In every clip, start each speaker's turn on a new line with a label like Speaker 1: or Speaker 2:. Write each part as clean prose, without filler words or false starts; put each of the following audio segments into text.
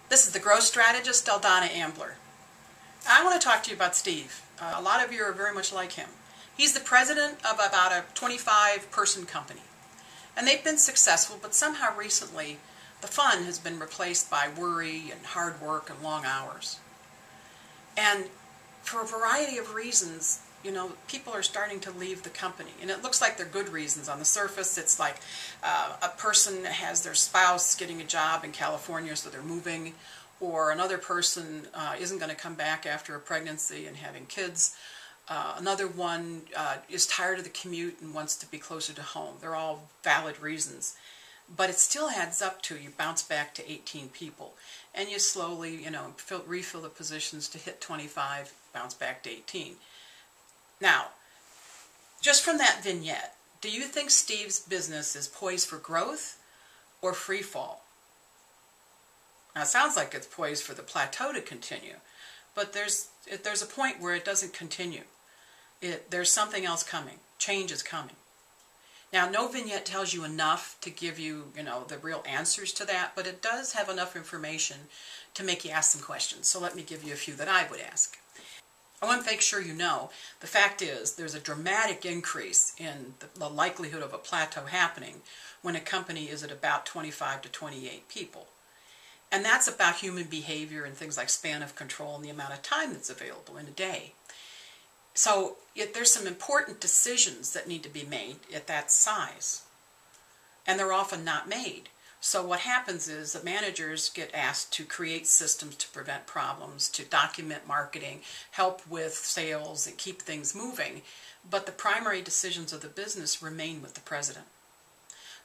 Speaker 1: This is the growth strategist, Donna Ambler. I want to talk to you about Steve. A lot of you are very much like him. He's the president of about a 25-person company. And they've been successful, but somehow recently the fun has been replaced by worry and hard work and long hours. And for a variety of reasons, people are starting to leave the company. And it looks like they're good reasons. On the surface, it's like a person has their spouse getting a job in California, so they're moving, or another person isn't going to come back after a pregnancy and having kids. Another one is tired of the commute and wants to be closer to home. They're all valid reasons. But it still adds up to you bounce back to 18 people. And you slowly, refill the positions to hit 25, bounce back to 18. Now, just from that vignette, do you think Steve's business is poised for growth or free fall? Now, it sounds like it's poised for the plateau to continue, but there's a point where it doesn't continue. There's something else coming. Change is coming. Now, no vignette tells you enough to give you, the real answers to that, but it does have enough information to make you ask some questions. So let me give you a few that I would ask. I want to make sure you know, the fact is there's a dramatic increase in the likelihood of a plateau happening when a company is at about 25 to 28 people. And that's about human behavior and things like span of control and the amount of time that's available in a day. So there's some important decisions that need to be made at that size. And they're often not made. So what happens is that managers get asked to create systems to prevent problems, to document marketing, help with sales, and keep things moving. But the primary decisions of the business remain with the president.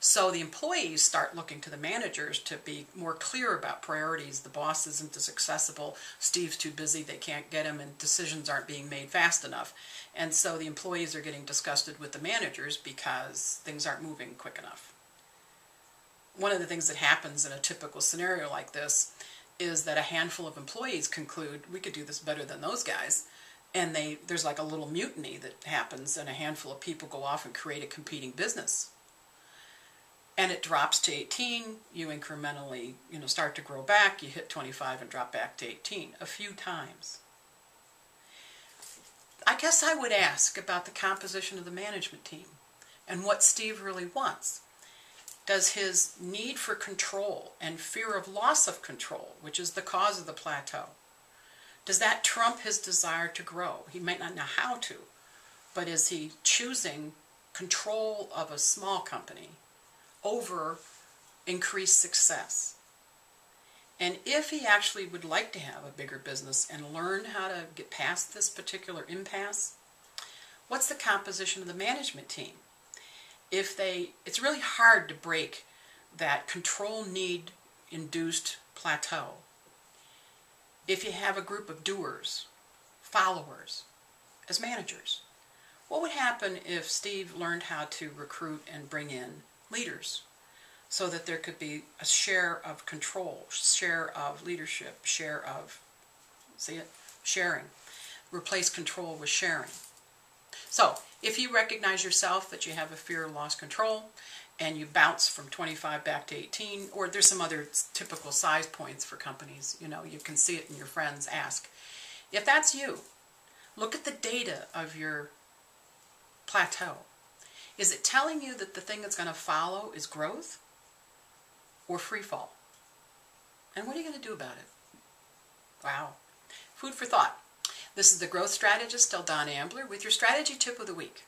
Speaker 1: So the employees start looking to the managers to be more clear about priorities. The boss isn't as accessible, Steve's too busy, they can't get him, and decisions aren't being made fast enough. And so the employees are getting disgusted with the managers because things aren't moving quick enough. One of the things that happens in a typical scenario like this is that a handful of employees conclude, we could do this better than those guys, and there's like a little mutiny that happens, and a handful of people go off and create a competing business. And it drops to 18, you incrementally, start to grow back, you hit 25 and drop back to 18 a few times. I guess I would ask about the composition of the management team and what Steve really wants. Does his need for control and fear of loss of control, which is the cause of the plateau, does that trump his desire to grow? He might not know how to, but is he choosing control of a small company over increased success? And if he actually would like to have a bigger business and learn how to get past this particular impasse, what's the composition of the management team? It's really hard to break that control need induced plateau if you have a group of doers, followers, as managers. What would happen if Steve learned how to recruit and bring in leaders so that there could be a share of control, share of leadership, share of, sharing. Replace control with sharing. So, if you recognize yourself that you have a fear of lost control and you bounce from 25 back to 18, or there's some other typical size points for companies, you can see it in your friends, ask. If that's you, look at the data of your plateau. Is it telling you that the thing that's going to follow is growth or free fall? And what are you going to do about it? Wow. Food for thought. This is the growth strategist, Donna Ambler, with your strategy tip of the week.